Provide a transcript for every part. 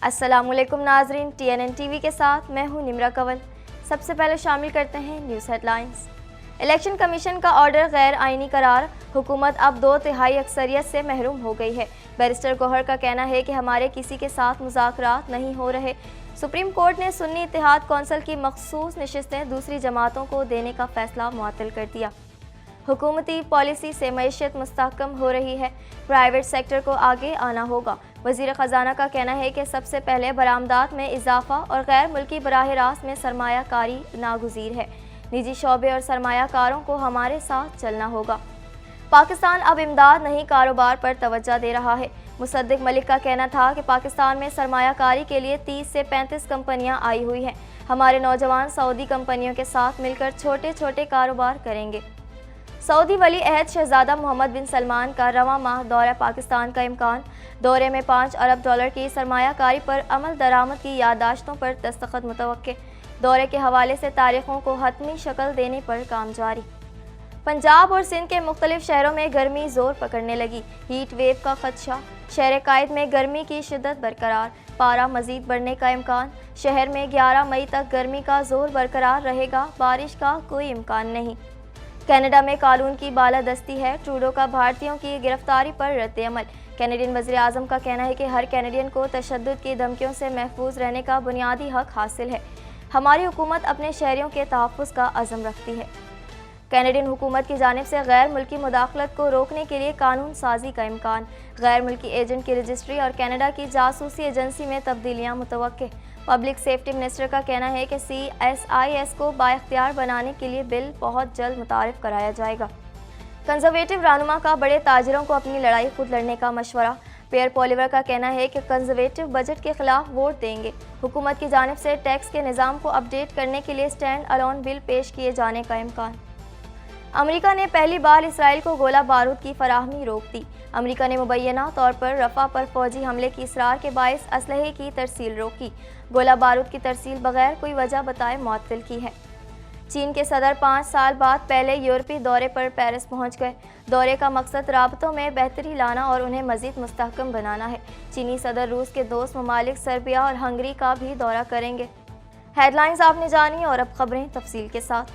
السلام علیکم ناظرین، TNN ٹی وی کے ساتھ میں ہوں نمرہ کنول۔ سب سے پہلے شامل کرتے ہیں news headlines. Election commission کا آرڈر غیر آئینی قرار، حکومت اب 2/3 اکثریت سے محروم ہو گئی ہے۔ بیرسٹر گوہر کا کہنا ہے کہ ہمارے کسی کے ساتھ مذاکرات نہیں ہو رہے۔ سپریم کورٹ نے سنی اتحاد کونسل کی مخصوص نشستیں دوسری جماعتوں کو دینے کا فیصلہ معطل کر دیا۔ حکومتی پالیسی سے معیشت مستحکم ہو رہی ہے، پرائیویٹ سیکٹر کو آگے آنا ہوگا۔ وزیر خزانہ کا کہنا ہے کہ سب سے پہلے برآمدات میں اضافہ اور غیر ملکی براہ راست میں سرمایہ کاری ناگزیر ہے۔ نجی شعبے اور سرمایہ کاروں کو ہمارے ساتھ چلنا ہوگا۔ پاکستان اب امداد نہیں کاروبار پر توجہ دے رہا ہے۔ مصدق ملک کا کہنا تھا کہ پاکستان میں سرمایہ کاری کے لیے 30 سے 35 کمپنیاں آئی ہوئی ہیں۔ ہمارے نوجوان سعودی کمپنیوں کے ساتھ مل کر چھوٹے چھوٹے کاروبار کریں گے۔ سعودی ولی عہد شہزادہ محمد بن سلمان کا رواں ماہ دورہ پاکستان کا امکان۔ دورے میں $5 ارب کی سرمایہ کاری پر عمل درآمد کی یادداشتوں پر دستخط متوقع۔ دورے کے حوالے سے تاریخوں کو حتمی شکل دینے پر کام جاری۔ پنجاب اور سندھ کے مختلف شہروں میں گرمی زور پکڑنے لگی، ہیٹ ویو کا خدشہ۔ شہر قائد میں گرمی کی شدت برقرار، پارہ مزید بڑھنے کا امکان۔ شہر میں 11 مئی تک گرمی کا زور برقرار رہے گا، بارش کا کوئی امکان نہیں۔ کینیڈا میں قانون کی بالادستی ہے، ٹروڈو کا بھارتیوں کی گرفتاری پر رد عمل۔ کینیڈین وزیر اعظم کا کہنا ہے کہ ہر کینیڈین کو تشدد کی دھمکیوں سے محفوظ رہنے کا بنیادی حق حاصل ہے۔ ہماری حکومت اپنے شہریوں کے تحفظ کا عزم رکھتی ہے۔ کینیڈین حکومت کی جانب سے غیر ملکی مداخلت کو روکنے کے لیے قانون سازی کا امکان۔ غیر ملکی ایجنٹ کی رجسٹری اور کینیڈا کی جاسوسی ایجنسی میں تبدیلیاں متوقع۔ پبلک سیفٹی منسٹر کا کہنا ہے کہ CSIS کو بااختیار بنانے کے لیے بل بہت جلد متعارف کرایا جائے گا۔ کنزرویٹو رہنما کا بڑے تاجروں کو اپنی لڑائی خود لڑنے کا مشورہ۔ پیئر پولیور کا کہنا ہے کہ کنزرویٹو بجٹ کے خلاف ووٹ دیں گے۔ حکومت کی جانب سے ٹیکس کے نظام کو اپ ڈیٹ کرنے کے لیے سٹینڈ الون بل پیش کیے جانے کا امکان۔ امریکہ نے پہلی بار اسرائیل کو گولہ بارود کی فراہمی روک دی۔ امریکہ نے مبینہ طور پر رفح پر فوجی حملے کی اصرار کے باعث اسلحے کی ترسیل روکی، گولہ بارود کی ترسیل بغیر کوئی وجہ بتائے معطل کی ہے۔ چین کے صدر 5 سال بعد پہلے یورپی دورے پر پیرس پہنچ گئے۔ دورے کا مقصد رابطوں میں بہتری لانا اور انہیں مزید مستحکم بنانا ہے۔ چینی صدر روس کے دوست ممالک سربیا اور ہنگری کا بھی دورہ کریں گے۔ ہیڈ لائنز آپ نے جانی اور اب خبریں تفصیل کے ساتھ۔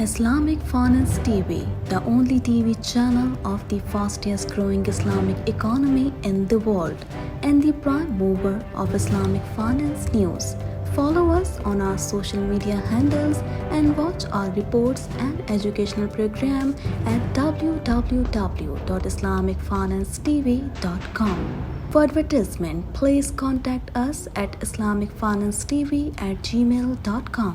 Islamic Finance TV, the only TV channel of the fastest growing Islamic economy in the world and the prime mover of Islamic finance news. Follow us on our social media handles and watch our reports and educational program at www.islamicfinancetv.com. For advertisement, please contact us at islamicfinancetv@gmail.com.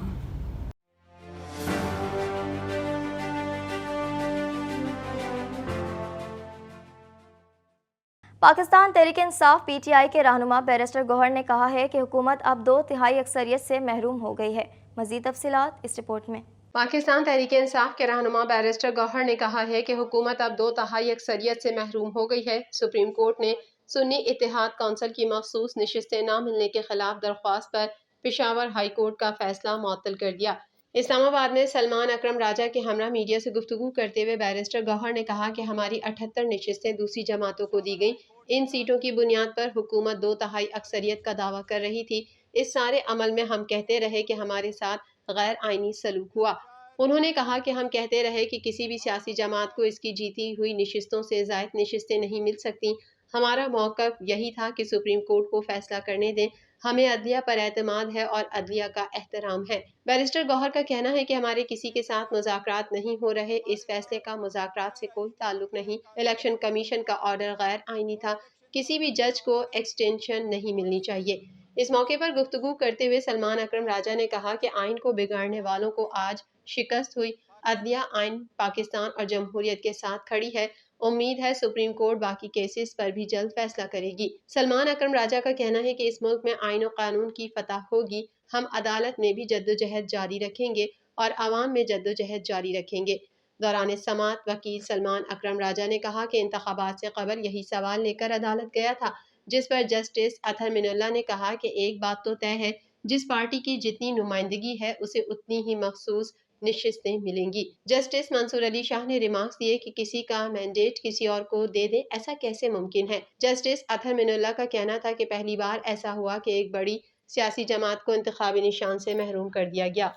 Pakistan Tehreek Insaf PTI کے رہنما barrister گوہر نے کہا ہے کہ حکومت اب 2/3 اکثریت سے محروم ہو گئی ہے۔ مزید تفصیلات اس رپورٹ میں۔ پاکستان تحریک انصاف کے رہنما بیرسٹر گوہر نے کہا ہے کہ حکومت اب 2/3 اکثریت سے محروم ہو گئی ہے۔ سپریم کورٹ نے سنی اتحاد کونسل کی مخصوص نشستیں نہ ملنے کے خلاف درخواست پر پشاور ہائی کورٹ کا فیصلہ معطل کر دیا۔ اسلام آباد میں سلمان اکرم راجہ کے ہمراہ میڈیا سے گفتگو کرتے ہوئے بیرسٹر گوہر نے کہا کہ ہماری 78 نشستیں دوسری جماعتوں کو دی گئیں۔ ان سیٹوں کی بنیاد پر حکومت 2/3 اکثریت کا دعویٰ کر رہی تھی۔ اس سارے عمل میں ہم کہتے رہے کہ ہمارے ساتھ غیر آئینی سلوک ہوا۔ انہوں نے کہا کہ ہم کہتے رہے کہ کسی بھی سیاسی جماعت کو اس کی جیتی ہوئی نشستوں سے زائد نشستیں نہیں مل سکتی۔ ہمارا موقف یہی تھا کہ سپریم کورٹ کو فیصلہ کرنے دیں، ہمیں عدلیہ پر اعتماد ہے اور عدلیہ کا احترام ہے۔ بیرسٹر گوہر کا کہنا ہے کہ ہمارے کسی کے ساتھ مذاکرات نہیں ہو رہے، اس فیصلے کا مذاکرات سے کوئی تعلق نہیں۔ الیکشن کمیشن کا آرڈر غیر آئینی تھا، کسی بھی جج کو ایکسٹینشن نہیں ملنی چاہیے۔ اس موقع پر گفتگو کرتے ہوئے سلمان اکرم راجہ نے کہا کہ آئین کو بگاڑنے والوں کو آج شکست ہوئی، عدلیہ آئین پاکستان اور جمہوریت کے ساتھ کھڑی ہے، امید ہے سپریم کورٹ باقی کیسز پر بھی جلد فیصلہ کرے گی۔ سلمان اکرم راجہ کا کہنا ہے کہ اس ملک میں آئین و قانون کی فتح ہوگی، ہم عدالت میں بھی جدوجہد جاری رکھیں گے اور عوام میں جدوجہد جاری رکھیں گے۔ دوران سماعت وکیل سلمان اکرم راجہ نے کہا کہ انتخابات سے قبل یہی سوال لے کر عدالت گیا تھا، جس پر جسٹس اطہر من اللہ نے کہا کہ ایک بات تو طے ہے جس پارٹی کی جتنی نمائندگی ہے اسے اتنی ہی مخصوص نشستیں ملیں گی۔ جسٹس منصور علی شاہ نے ریمارکس دیے کہ کسی کا مینڈیٹ کسی اور کو دے دیں ایسا کیسے ممکن ہے۔ جسٹس اطہر من اللہ کا کہنا تھا کہ پہلی بار ایسا ہوا کہ ایک بڑی سیاسی جماعت کو انتخابی نشان سے محروم کر دیا گیا۔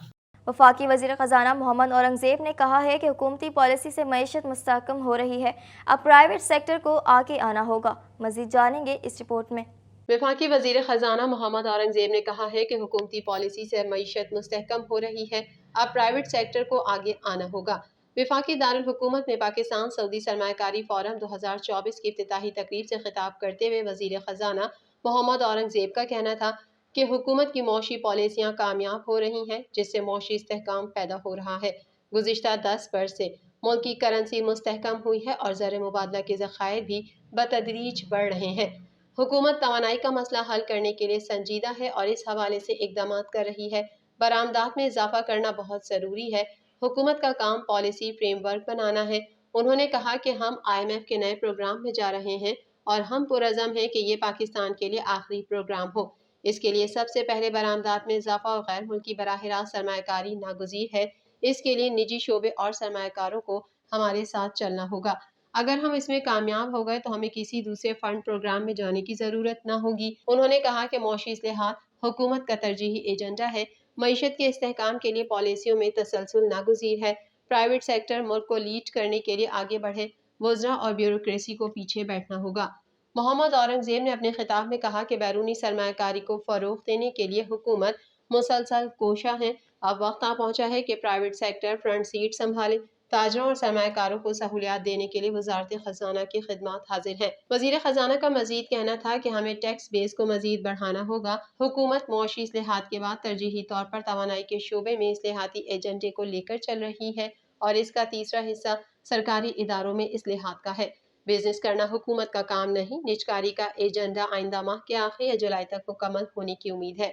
وفاقی وزیر خزانہ محمد اورنگزیب نے کہا ہے کہ حکومتی پالیسی سے معیشت مستحکم ہو رہی ہے، اب پرائیویٹ سیکٹر کو آگے آنا ہوگا۔ مزید جانیں گے اس رپورٹ میں۔ وفاقی وزیر خزانہ محمد اورنگزیب نے کہا ہے کہ حکومتی پالیسی سے معیشت مستحکم ہو رہی ہے، اب پرائیویٹ سیکٹر کو آگے آنا ہوگا۔ وفاقی دارالحکومت میں پاکستان سعودی سرمایہ کاری فورم 2024 کی افتتاحی تقریب سے خطاب کرتے ہوئے وزیر خزانہ محمد اورنگزیب کا کہنا تھا کہ حکومت کی معاشی پالیسیاں کامیاب ہو رہی ہیں، جس سے معاشی استحکام پیدا ہو رہا ہے۔ گزشتہ 10 برس سے ملک کی کرنسی مستحکم ہوئی ہے اور زر مبادلہ کے ذخائر بھی بتدریج بڑھ رہے ہیں۔ حکومت توانائی کا مسئلہ حل کرنے کے لیے سنجیدہ ہے اور اس حوالے سے اقدامات کر رہی ہے۔ برآمدات میں اضافہ کرنا بہت ضروری ہے۔ حکومت کا کام پالیسی فریم ورک بنانا ہے۔ انہوں نے کہا کہ ہم IMF کے نئے پروگرام میں جا رہے ہیں اور ہم پرعزم ہیں کہ یہ پاکستان کے لیے آخری پروگرام ہو۔ اس کے لیے سب سے پہلے برآمدات میں اضافہ اور غیر ملکی براہ راست سرمایہ کاری ناگزیر ہے۔ اس کے لیے نجی شعبے اور سرمایہ کاروں کو ہمارے ساتھ چلنا ہوگا۔ اگر ہم اس میں کامیاب ہو گئے تو ہمیں کسی دوسرے فنڈ پروگرام میں جانے کی ضرورت نہ ہوگی۔ انہوں نے کہا کہ معاشی اصلاحات حکومت کا ترجیحی ایجنڈا ہے۔ معیشت کے استحکام کے لیے پالیسیوں میں تسلسل ناگزیر ہے۔ پرائیویٹ سیکٹر ملک کو لیڈ کرنے کے لیے آگے بڑھے، وزراء اور بیوروکریسی کو پیچھے بیٹھنا ہوگا۔ محمد اورنگزیب نے اپنے خطاب میں کہا کہ بیرونی سرمایہ کاری کو فروغ دینے کے لیے حکومت مسلسل کوشاں ہے۔ اب وقت آ پہنچا ہے کہ پرائیویٹ سیکٹر فرنٹ سیٹ سنبھالے۔ تاجروں اور سرمایہ کاروں کو سہولیات دینے کے لیے وزارت خزانہ کی خدمات حاضر ہیں۔ وزیر خزانہ کا مزید کہنا تھا کہ ہمیں ٹیکس بیس کو مزید بڑھانا ہوگا۔ حکومت معاشی اصلاحات کے بعد ترجیحی طور پر توانائی کے شعبے میں اصلاحاتی ایجنڈے کو لے کر چل رہی ہے اور اس کا تیسرا حصہ سرکاری اداروں میں اصلاحات کا ہے۔ بزنس کرنا حکومت کا کام نہیں، نجکاری کا ایجنڈا آئندہ ماہ کے آخر یا جولائی تک مکمل ہونے کی امید ہے۔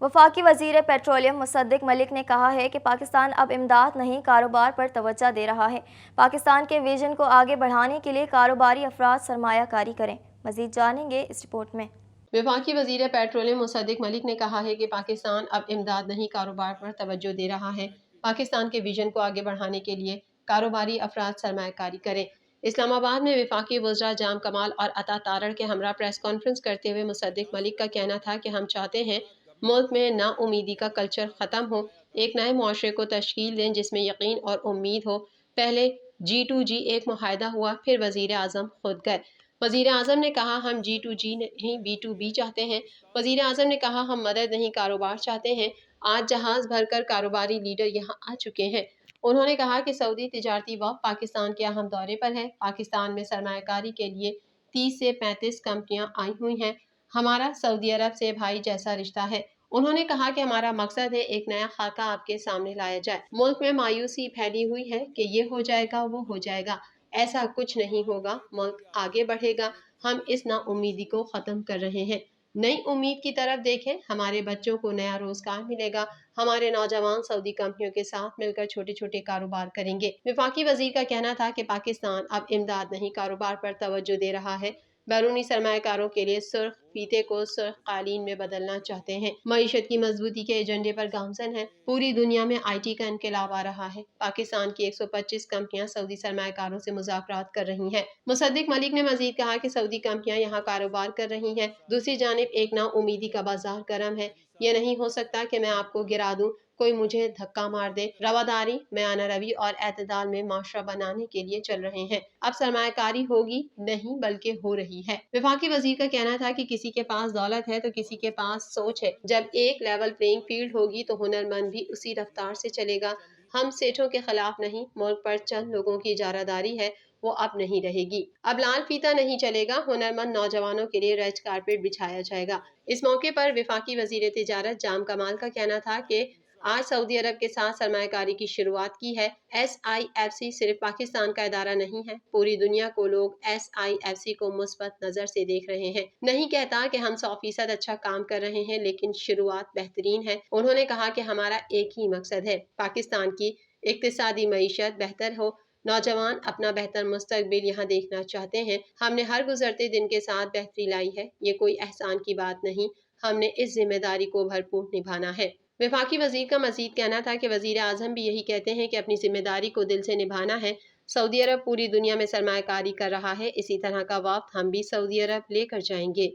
وفاقی وزیر پیٹرولیم مصدق ملک نے کہا ہے کہ پاکستان اب امداد نہیں کاروبار پر توجہ دے رہا ہے۔ پاکستان کے ویژن کو آگے بڑھانے کے لیے کاروباری افراد سرمایہ کاری کریں۔ مزید جانیں گے اس رپورٹ میں۔ وفاقی وزیر پیٹرولیم مصدق ملک نے کہا ہے کہ پاکستان اب امداد نہیں کاروبار پر توجہ دے رہا ہے۔ پاکستان کے ویژن کو آگے بڑھانے کے لیے کاروباری افراد سرمایہ کاری کریں۔ اسلام آباد میں وفاقی وزراء جام کمال اور عطا تارڑ کے ہمراہ پریس کانفرنس کرتے ہوئے مصدق ملک کا کہنا تھا کہ ہم چاہتے ہیں ملک میں نا امیدی کا کلچر ختم ہو، ایک نئے معاشرے کو تشکیل دیں جس میں یقین اور امید ہو۔ پہلے G2G ایک معاہدہ ہوا، پھر وزیر اعظم خود گئے۔ وزیر اعظم نے کہا ہم G2G نہیں B2B چاہتے ہیں۔ وزیر اعظم نے کہا ہم مدد نہیں کاروبار چاہتے ہیں۔ آج جہاز بھر کر کاروباری لیڈر یہاں آ چکے ہیں۔ انہوں نے کہا کہ سعودی تجارتی وفد پاکستان کے اہم دورے پر ہے۔ پاکستان میں سرمایہ کاری کے لیے 30 سے 35 کمپنیاں آئی ہوئی ہیں۔ ہمارا سعودی عرب سے بھائی جیسا رشتہ ہے۔ انہوں نے کہا کہ ہمارا مقصد ہے ایک نیا خاکہ آپ کے سامنے لایا جائے۔ ملک میں مایوسی پھیلی ہوئی ہے کہ یہ ہو جائے گا وہ ہو جائے گا، ایسا کچھ نہیں ہوگا، ملک آگے بڑھے گا۔ ہم اس نا امیدی کو ختم کر رہے ہیں، نئی امید کی طرف دیکھیں، ہمارے بچوں کو نیا روزگار ملے گا، ہمارے نوجوان سعودی کمپنیوں کے ساتھ مل کر چھوٹے چھوٹے کاروبار کریں گے۔ وفاقی وزیر کا کہنا تھا کہ پاکستان اب امداد نہیں کاروبار پر توجہ دے رہا ہے۔ بیرونی سرمایہ کاروں کے لیے سرخ فیتے کو سرخ قالین میں بدلنا چاہتے ہیں۔ معیشت کی مضبوطی کے ایجنڈے پر گامزن ہیں۔ پوری دنیا میں IT کا انقلاب آ رہا ہے۔ پاکستان کی 125 کمپنیاں سعودی سرمایہ کاروں سے مذاکرات کر رہی ہیں۔ مصدق ملک نے مزید کہا کہ سعودی کمپنیاں یہاں کاروبار کر رہی ہیں۔ دوسری جانب ایک نا امیدی کا بازار گرم ہے۔ یہ نہیں ہو سکتا کہ میں آپ کو گرا دوں، کوئی مجھے دھکا مار دے۔ رواداری، میانہ روی اور اعتدال میں معاشرہ بنانے کے لیے چل رہے ہیں۔ اب سرمایہ کاری ہوگی نہیں بلکہ ہو رہی ہے۔ وفاقی وزیر کا کہنا تھا کہ کسی کے پاس دولت ہے تو کسی کے پاس سوچ ہے۔ جب ایک لیول پلینگ فیلڈ ہوگی تو ہنرمند بھی اسی رفتار سے چلے گا۔ ہم سیٹھوں کے خلاف نہیں، ملک پر چند لوگوں کی اجارہ داری ہے، وہ اب نہیں رہے گی۔ اب لال فیتہ نہیں چلے گا، ہنرمند نوجوانوں کے لیے ریڈ کارپیٹ بچھایا جائے گا۔ اس موقع پر وفاقی وزیر تجارت جام کمال کا کہنا تھا کہ آج سعودی عرب کے ساتھ سرمایہ کاری کی شروعات کی ہے۔ SIFC صرف پاکستان کا ادارہ نہیں ہے، پوری دنیا کو لوگ SIFC کو مثبت نظر سے دیکھ رہے ہیں۔ نہیں کہتا کہ ہم 100% اچھا کام کر رہے ہیں، لیکن شروعات بہترین ہے۔ انہوں نے کہا کہ ہمارا ایک ہی مقصد ہے، پاکستان کی اقتصادی معیشت بہتر ہو۔ نوجوان اپنا بہتر مستقبل یہاں دیکھنا چاہتے ہیں۔ ہم نے ہر گزرتے دن کے ساتھ بہتری لائی ہے، یہ کوئی احسان کی بات نہیں، ہم نے اس ذمہ داری کو بھرپور نبھانا ہے۔ وفاقی وزیر کا مزید کہنا تھا کہ وزیر اعظم بھی یہی کہتے ہیں کہ اپنی ذمہ داری کو دل سے نبھانا ہے۔ سعودی عرب پوری دنیا میں سرمایہ کاری کر رہا ہے، اسی طرح کا وقت ہم بھی سعودی عرب لے کر جائیں گے۔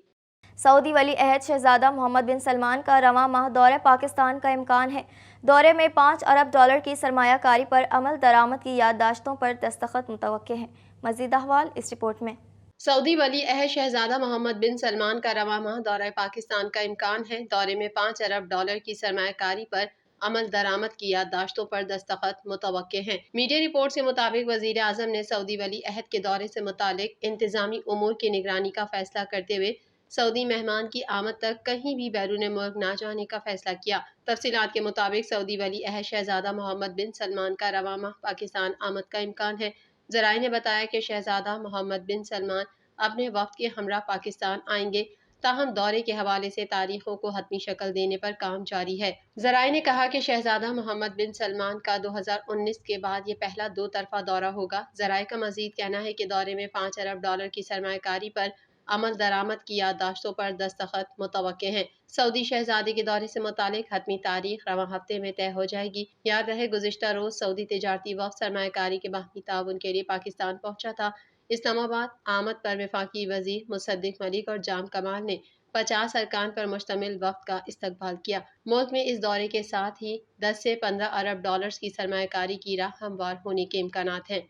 سعودی ولی عہد شہزادہ محمد بن سلمان کا رواں ماہ دورہ پاکستان کا امکان ہے۔ دورے میں 5 ارب ڈالر کی سرمایہ کاری پر عمل درآمد کی یادداشتوں پر دستخط متوقع ہیں۔ مزید احوال اس رپورٹ میں۔ سعودی ولی عہد شہزادہ محمد بن سلمان کا رواں ماہ دورہ پاکستان کا امکان ہے۔ دورے میں 5 ارب ڈالر کی سرمایہ کاری پر عمل درآمد کی یادداشتوں پر دستخط متوقع ہیں۔ میڈیا رپورٹ کے مطابق وزیر اعظم نے سعودی ولی عہد کے دورے سے متعلق انتظامی امور کی نگرانی کا فیصلہ کرتے ہوئے سعودی مہمان کی آمد تک کہیں بھی بیرون ملک نہ جانے کا فیصلہ کیا۔ تفصیلات کے مطابق سعودی ولی عہد شہزادہ محمد بن سلمان کا رواں ماہ پاکستان آمد کا امکان ہے۔ ذرائع نے بتایا کہ شہزادہ محمد بن سلمان اپنے وفد کے ہمراہ پاکستان آئیں گے، تاہم دورے کے حوالے سے تاریخوں کو حتمی شکل دینے پر کام جاری ہے۔ ذرائع نے کہا کہ شہزادہ محمد بن سلمان کا 2019 کے بعد یہ پہلا 2 طرفہ دورہ ہوگا۔ ذرائع کا مزید کہنا ہے کہ دورے میں 5 ارب ڈالر کی سرمایہ کاری پر عمل درآمد کی یادداشتوں پر دستخط متوقع ہیں۔ سعودی شہزادے کے دورے سے متعلق حتمی تاریخ رواں ہفتے میں طے ہو جائے گی۔ یاد رہے گزشتہ روز سعودی تجارتی وفد سرمایہ کاری کے باہمی تعاون کے لیے پاکستان پہنچا تھا۔ اسلام آباد آمد پر وفاقی وزیر مصدق ملک اور جام کمال نے 50 ارکان پر مشتمل وفد کا استقبال کیا۔ ملک میں اس دورے کے ساتھ ہی 10 سے 15 ارب ڈالرز کی سرمایہ کاری کی راہ ہموار ہونے کے امکانات ہیں۔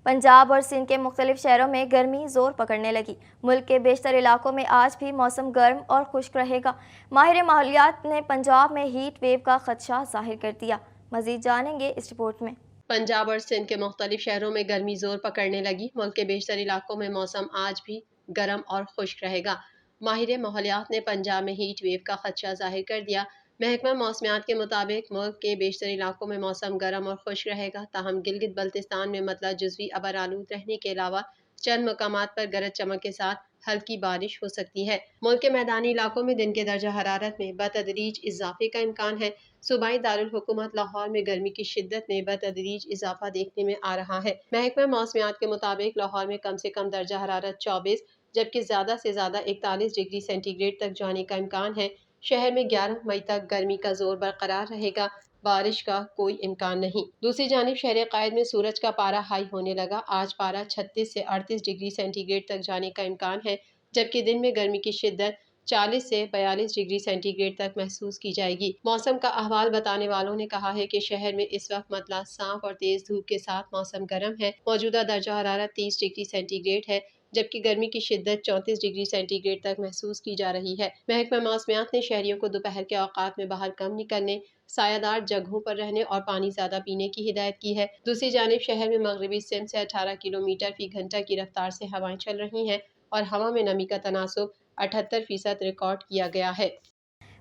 پنجاب اور سندھ کے مختلف شہروں میں گرمی زور پکڑنے لگی۔ ملک کے بیشتر علاقوں میں آج بھی موسم گرم اور خشک رہے گا۔ ماہر ماحولیات نے پنجاب میں ہیٹ ویو کا خدشہ ظاہر کر دیا۔ مزید جانیں گے اس رپورٹ میں۔ پنجاب اور سندھ کے مختلف شہروں میں گرمی زور پکڑنے لگی۔ ملک کے بیشتر علاقوں میں موسم آج بھی گرم اور خشک رہے گا۔ ماہر ماحولیات نے پنجاب میں ہیٹ ویو کا خدشہ ظاہر کر دیا۔ محکمہ موسمیات کے مطابق ملک کے بیشتر علاقوں میں موسم گرم اور خشک رہے گا، تاہم گلگت بلتستان میں مطلع جزوی ابر آلود رہنے کے علاوہ چند مقامات پر گرج چمک کے ساتھ ہلکی بارش ہو سکتی ہے۔ ملک کے میدانی علاقوں میں دن کے درجہ حرارت میں بتدریج اضافے کا امکان ہے۔ صوبائی دارالحکومت لاہور میں گرمی کی شدت میں بتدریج اضافہ دیکھنے میں آ رہا ہے۔ محکمہ موسمیات کے مطابق لاہور میں کم سے کم درجہ حرارت 24 جبکہ زیادہ سے زیادہ 41 ڈگری سینٹی گریڈ تک جانے کا امکان ہے۔ شہر میں 11 مئی تک گرمی کا زور برقرار رہے گا، بارش کا کوئی امکان نہیں۔ دوسری جانب شہر قائد میں سورج کا پارہ ہائی ہونے لگا۔ آج پارہ 36 سے 38 ڈگری سینٹی گریڈ تک جانے کا امکان ہے، جبکہ دن میں گرمی کی شدت 40 سے 42 ڈگری سینٹی گریڈ تک محسوس کی جائے گی۔ موسم کا احوال بتانے والوں نے کہا ہے کہ شہر میں اس وقت مطلع صاف اور تیز دھوپ کے ساتھ موسم گرم ہے۔ موجودہ درجہ حرارت 30 ڈگری سینٹی گریڈ ہے، جبکہ گرمی کی شدت 34 ڈگری سینٹی گریڈ تک محسوس کی جا رہی ہے۔ محکمہ موسمیات نے شہریوں کو دوپہر کے اوقات میں باہر کم نکلنے، سایہ دار جگہوں پر رہنے اور پانی زیادہ پینے کی ہدایت کی ہے۔ دوسری جانب شہر میں مغربی سمت سے 18 کلومیٹر فی گھنٹہ کی رفتار سے ہوائیں چل رہی ہیں اور ہوا میں نمی کا تناسب 78% ریکارڈ کیا گیا ہے۔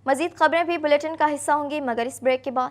مزید خبریں بھی بلیٹن کا حصہ ہوں گی، مگر اس بریک کے بعد